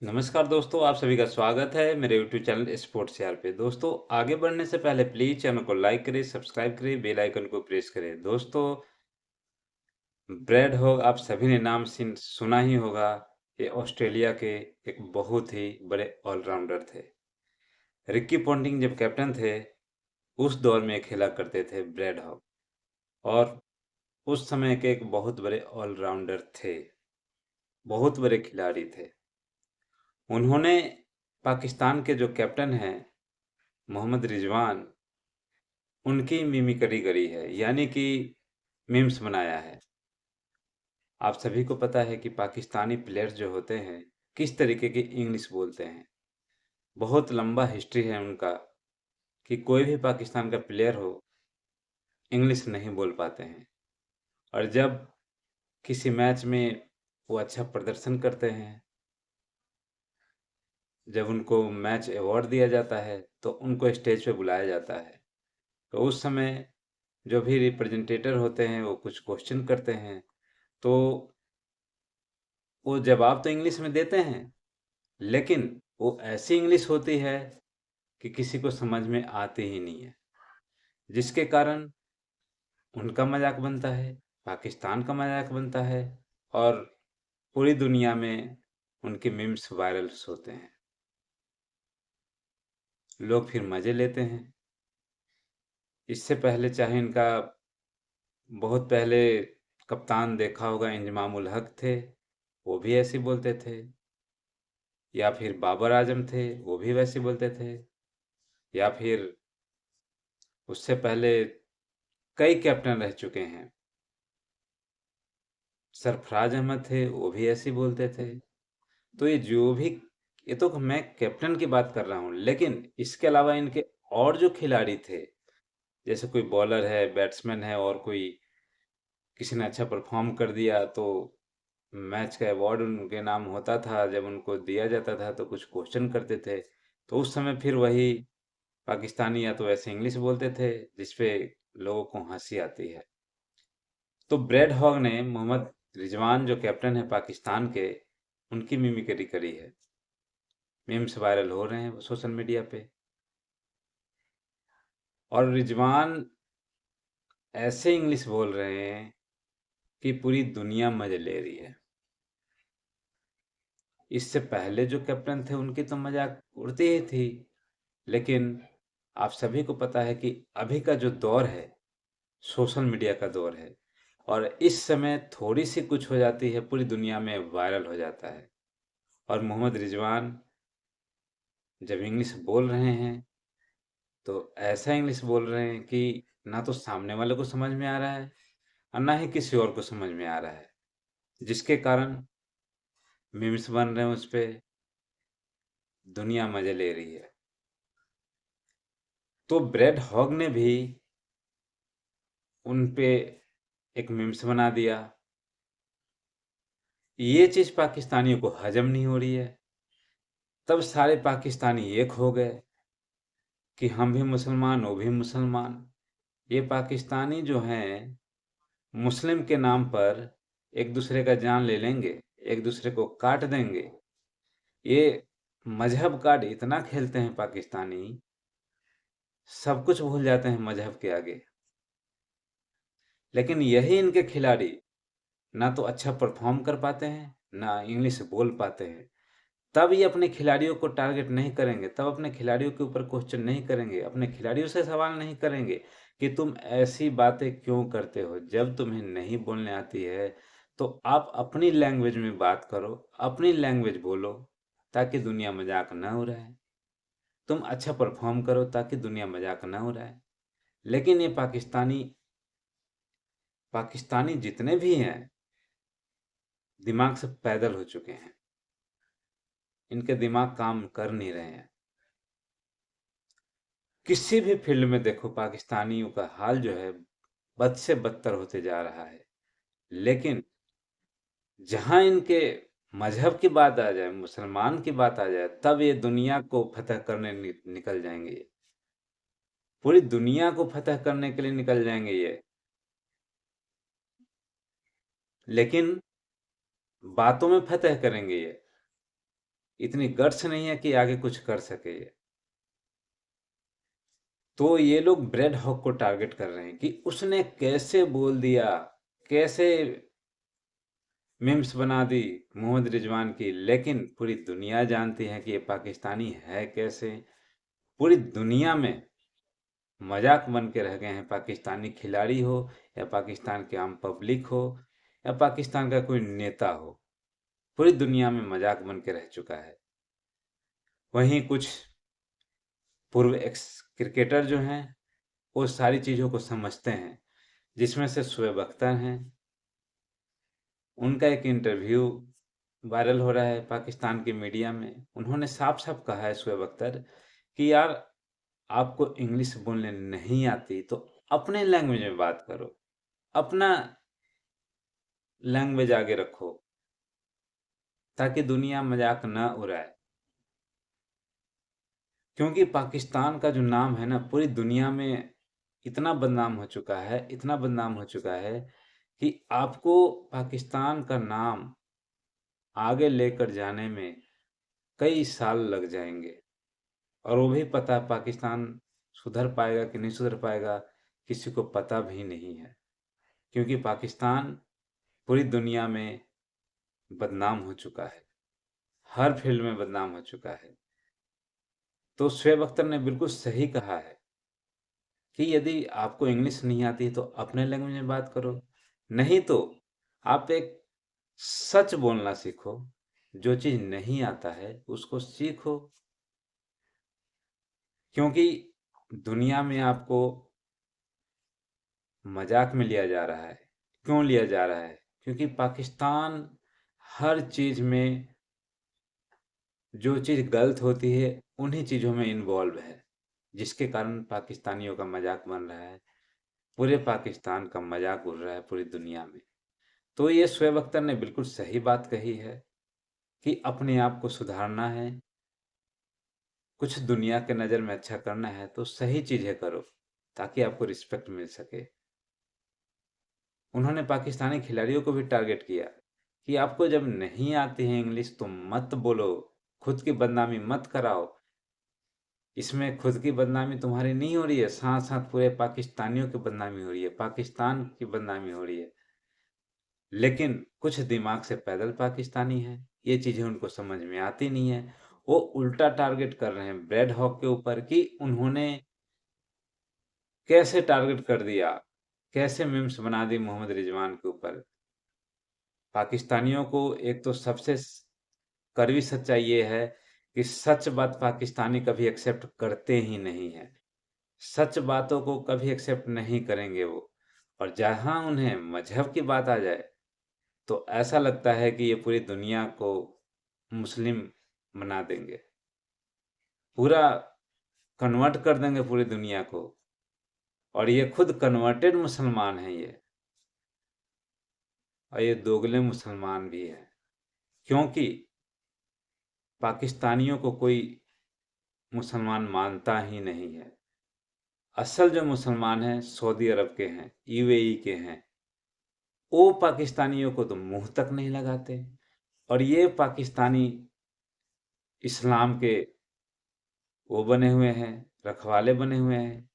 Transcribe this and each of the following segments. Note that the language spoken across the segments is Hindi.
नमस्कार दोस्तों, आप सभी का स्वागत है मेरे यूट्यूब चैनल स्पोर्ट्स यार पे। दोस्तों, आगे बढ़ने से पहले प्लीज चैनल को लाइक करें, सब्सक्राइब करें, बेल आइकन को प्रेस करें। दोस्तों, ब्रैड हॉग आप सभी ने नाम सुना ही होगा। ये ऑस्ट्रेलिया के एक बहुत ही बड़े ऑलराउंडर थे। रिकी पॉन्टिंग जब कैप्टन थे, उस दौर में खेला करते थे ब्रैड हॉग, और उस समय के एक बहुत बड़े ऑलराउंडर थे, बहुत बड़े खिलाड़ी थे। उन्होंने पाकिस्तान के जो कैप्टन हैं मोहम्मद रिजवान, उनकी मिमिक्री करी है, यानी कि मीम्स बनाया है। आप सभी को पता है कि पाकिस्तानी प्लेयर्स जो होते हैं किस तरीके की इंग्लिश बोलते हैं। बहुत लंबा हिस्ट्री है उनका कि कोई भी पाकिस्तान का प्लेयर हो, इंग्लिश नहीं बोल पाते हैं। और जब किसी मैच में वो अच्छा प्रदर्शन करते हैं, जब उनको मैच अवार्ड दिया जाता है, तो उनको स्टेज पे बुलाया जाता है। तो उस समय जो भी रिप्रेजेंटेटर होते हैं वो कुछ क्वेश्चन करते हैं, तो वो जवाब तो इंग्लिश में देते हैं, लेकिन वो ऐसी इंग्लिश होती है कि किसी को समझ में आती ही नहीं है, जिसके कारण उनका मजाक बनता है, पाकिस्तान का मजाक बनता है, और पूरी दुनिया में उनके मीम्स वायरल्स होते हैं। लोग फिर मजे लेते हैं। इससे पहले चाहे इनका बहुत पहले कप्तान देखा होगा, इंजमाम उल हक थे, वो भी ऐसे बोलते थे। या फिर बाबर आजम थे, वो भी वैसे बोलते थे। या फिर उससे पहले कई कैप्टन रह चुके हैं। सरफराज अहमद थे, वो भी ऐसे ही बोलते थे। तो ये तो मैं कैप्टन की बात कर रहा हूँ, लेकिन इसके अलावा इनके और जो खिलाड़ी थे, जैसे कोई बॉलर है, बैट्समैन है, और कोई किसी ने अच्छा परफॉर्म कर दिया, तो मैच का अवार्ड उनके नाम होता था। जब उनको दिया जाता था तो कुछ क्वेश्चन करते थे, तो उस समय फिर वही पाकिस्तानी या तो ऐसे इंग्लिश बोलते थे जिसपे लोगों को हंसी आती है। तो ब्रेड हॉग ने मोहम्मद रिजवान जो कैप्टन है पाकिस्तान के, उनकी मिमिक्री करी है। मीम्स वायरल हो रहे हैं सोशल मीडिया पे। और रिजवान ऐसे इंग्लिश बोल रहे हैं कि पूरी दुनिया मजे ले रही है। इससे पहले जो कैप्टन थे उनकी तो मजाक उड़ती ही थी, लेकिन आप सभी को पता है कि अभी का जो दौर है, सोशल मीडिया का दौर है, और इस समय थोड़ी सी कुछ हो जाती है पूरी दुनिया में वायरल हो जाता है। और मोहम्मद रिजवान जब इंग्लिश बोल रहे हैं तो ऐसा इंग्लिश बोल रहे हैं कि ना तो सामने वाले को समझ में आ रहा है और ना ही किसी और को समझ में आ रहा है, जिसके कारण मीम्स बन रहे हैं उस पे, दुनिया मजे ले रही है। तो ब्रेड हॉग ने भी उन पे एक मीम्स बना दिया। ये चीज पाकिस्तानियों को हजम नहीं हो रही है। तब सारे पाकिस्तानी एक हो गए कि हम भी मुसलमान, वो भी मुसलमान। ये पाकिस्तानी जो हैं, मुस्लिम के नाम पर एक दूसरे का जान ले लेंगे, एक दूसरे को काट देंगे। ये मजहब कार्ड इतना खेलते हैं पाकिस्तानी, सब कुछ भूल जाते हैं मजहब के आगे। लेकिन यही इनके खिलाड़ी ना तो अच्छा परफॉर्म कर पाते हैं, ना इंग्लिश बोल पाते हैं। तब ये अपने खिलाड़ियों को टारगेट नहीं करेंगे, तब अपने खिलाड़ियों के ऊपर क्वेश्चन नहीं करेंगे, अपने खिलाड़ियों से सवाल नहीं करेंगे कि तुम ऐसी बातें क्यों करते हो। जब तुम्हें नहीं बोलने आती है तो आप अपनी लैंग्वेज में बात करो, अपनी लैंग्वेज बोलो, ताकि दुनिया मजाक न उड़ाए। तुम अच्छा परफॉर्म करो ताकि दुनिया मजाक न उड़ाए। लेकिन ये पाकिस्तानी पाकिस्तानी जितने भी हैं, दिमाग से पैदल हो चुके हैं। इनके दिमाग काम कर नहीं रहे हैं। किसी भी फील्ड में देखो, पाकिस्तानियों का हाल जो है बद से बदतर होते जा रहा है। लेकिन जहां इनके मजहब की बात आ जाए, मुसलमान की बात आ जाए, तब ये दुनिया को फतह करने निकल जाएंगे। ये पूरी दुनिया को फतह करने के लिए निकल जाएंगे ये। लेकिन बातों में फतह करेंगे ये, इतनी गट्स नहीं है कि आगे कुछ कर सके ये। तो ये लोग ब्रेड हॉक को टारगेट कर रहे हैं कि उसने कैसे बोल दिया, कैसे मीम्स बना दी मोहम्मद रिजवान की। लेकिन पूरी दुनिया जानती है कि ये पाकिस्तानी है कैसे। पूरी दुनिया में मजाक बन के रह गए हैं, पाकिस्तानी खिलाड़ी हो या पाकिस्तान के आम पब्लिक हो या पाकिस्तान का कोई नेता हो, पूरी दुनिया में मजाक बन के रह चुका है। वहीं कुछ पूर्व एक्स क्रिकेटर जो हैं वो सारी चीज़ों को समझते हैं, जिसमें से शोएब अख्तर हैं। उनका एक इंटरव्यू वायरल हो रहा है पाकिस्तान की मीडिया में। उन्होंने साफ साफ कहा है शोएब अख्तर कि यार, आपको इंग्लिश बोलने नहीं आती तो अपने लैंग्वेज में बात करो, अपना लैंग्वेज आगे रखो, ताकि दुनिया मजाक न उड़ाए। क्योंकि पाकिस्तान का जो नाम है ना, पूरी दुनिया में इतना बदनाम हो चुका है, इतना बदनाम हो चुका है कि आपको पाकिस्तान का नाम आगे लेकर जाने में कई साल लग जाएंगे। और वो भी पता, पाकिस्तान सुधर पाएगा कि नहीं सुधर पाएगा किसी को पता भी नहीं है। क्योंकि पाकिस्तान पूरी दुनिया में बदनाम हो चुका है, हर फील्ड में बदनाम हो चुका है। तो शोएब अख्तर ने बिल्कुल सही कहा है कि यदि आपको इंग्लिश नहीं आती तो अपने लैंग्वेज में बात करो, नहीं तो आप एक सच बोलना सीखो। जो चीज नहीं आता है उसको सीखो। क्योंकि दुनिया में आपको मजाक में लिया जा रहा है। क्यों लिया जा रहा है? क्योंकि पाकिस्तान हर चीज में, जो चीज गलत होती है उन्हीं चीजों में इन्वॉल्व है, जिसके कारण पाकिस्तानियों का मजाक बन रहा है, पूरे पाकिस्तान का मजाक उड़ रहा है पूरी दुनिया में। तो ये शोएब अख्तर ने बिल्कुल सही बात कही है कि अपने आप को सुधारना है, कुछ दुनिया के नज़र में अच्छा करना है तो सही चीज़ें करो, ताकि आपको रिस्पेक्ट मिल सके। उन्होंने पाकिस्तानी खिलाड़ियों को भी टारगेट किया कि आपको जब नहीं आती है इंग्लिश तो मत बोलो, खुद की बदनामी मत कराओ। इसमें खुद की बदनामी तुम्हारी नहीं हो रही है, साथ साथ पूरे पाकिस्तानियों की बदनामी हो रही है, पाकिस्तान की बदनामी हो रही है। लेकिन कुछ दिमाग से पैदल पाकिस्तानी हैं, ये चीज़ें उनको समझ में आती नहीं है। वो उल्टा टारगेट कर रहे हैं ब्रेड हॉक के ऊपर कि उन्होंने कैसे टारगेट कर दिया, कैसे मीम्स बना दी मोहम्मद रिजवान के ऊपर। पाकिस्तानियों को एक तो सबसे कड़वी सच्चाई ये है कि सच बात पाकिस्तानी कभी एक्सेप्ट करते ही नहीं है। सच बातों को कभी एक्सेप्ट नहीं करेंगे वो। और जहाँ उन्हें मजहब की बात आ जाए तो ऐसा लगता है कि ये पूरी दुनिया को मुस्लिम बना देंगे, पूरा कन्वर्ट कर देंगे पूरी दुनिया को। और ये खुद कन्वर्टेड मुसलमान हैं ये, और ये दोगले मुसलमान भी हैं। क्योंकि पाकिस्तानियों को कोई मुसलमान मानता ही नहीं है। असल जो मुसलमान हैं सऊदी अरब के हैं, यूएई के हैं। वो पाकिस्तानियों को तो मुंह तक नहीं लगाते। और ये पाकिस्तानी इस्लाम के वो बने हुए हैं, रखवाले बने हुए हैं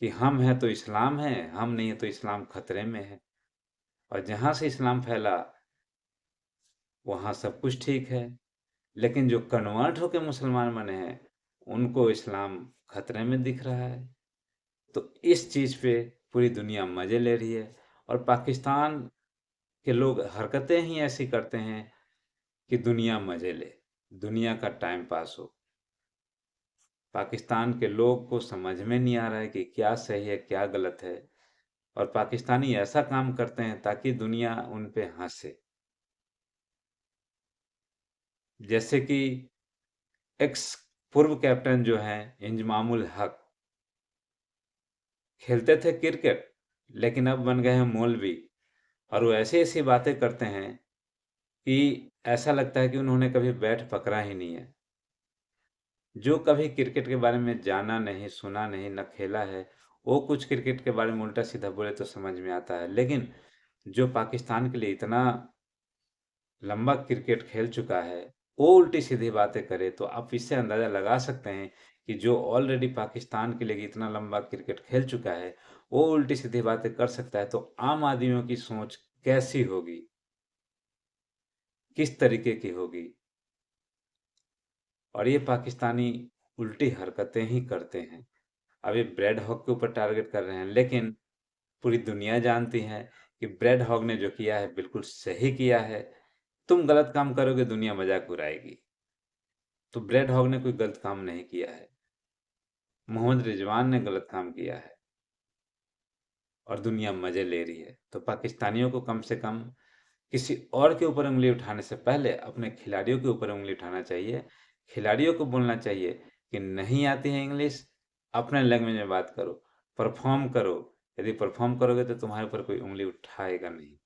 कि हम हैं तो इस्लाम है, हम नहीं है तो इस्लाम खतरे में है। और जहाँ से इस्लाम फैला वहाँ सब कुछ ठीक है। लेकिन जो कन्वर्ट होकर मुसलमान बने हैं उनको इस्लाम खतरे में दिख रहा है। तो इस चीज़ पे पूरी दुनिया मज़े ले रही है। और पाकिस्तान के लोग हरकतें ही ऐसी करते हैं कि दुनिया मज़े ले, दुनिया का टाइम पास हो। पाकिस्तान के लोग को समझ में नहीं आ रहा है कि क्या सही है क्या गलत है। और पाकिस्तानी ऐसा काम करते हैं ताकि दुनिया उन पे हंसे। जैसे कि एक्स पूर्व कैप्टन जो हैं इंजमामुल हक, खेलते थे क्रिकेट लेकिन अब बन गए हैं मौलवी। और वो ऐसी ऐसी बातें करते हैं कि ऐसा लगता है कि उन्होंने कभी बैट पकड़ा ही नहीं है। जो कभी क्रिकेट के बारे में जाना नहीं, सुना नहीं, न खेला है, वो कुछ क्रिकेट के बारे में उल्टा सीधा बोले तो समझ में आता है। लेकिन जो पाकिस्तान के लिए इतना लंबा क्रिकेट खेल चुका है, वो उल्टी-सीधी बातें करे, तो आप इससे अंदाज़ा लगा सकते हैं कि जो ऑलरेडी पाकिस्तान के लिए इतना लंबा क्रिकेट खेल चुका है, वो उल्टी-सीधी बातें कर सकता है, तो आम आदमियों की सोच कैसी होगी? किस तरीके की होगी? और ये पाकिस्तानी उल्टी हरकतें ही करते हैं। अब ये ब्रेड हॉग के ऊपर टारगेट कर रहे हैं, लेकिन पूरी दुनिया जानती है कि ब्रेड हॉग ने जो किया है बिल्कुल सही किया है। तुम गलत काम करोगे, दुनिया मजाक उड़ाएगी। तो ब्रेड हॉग ने कोई गलत काम नहीं किया है। मोहम्मद रिजवान ने गलत काम किया है और दुनिया मजे ले रही है। तो पाकिस्तानियों को कम से कम किसी और के ऊपर उंगली उठाने से पहले अपने खिलाड़ियों के ऊपर उंगली उठाना चाहिए। खिलाड़ियों को बोलना चाहिए कि नहीं आती है इंग्लिश, अपने लैंग्वेज में बात करो, परफॉर्म करो। यदि परफॉर्म करोगे तो तुम्हारे ऊपर कोई उंगली उठाएगा नहीं।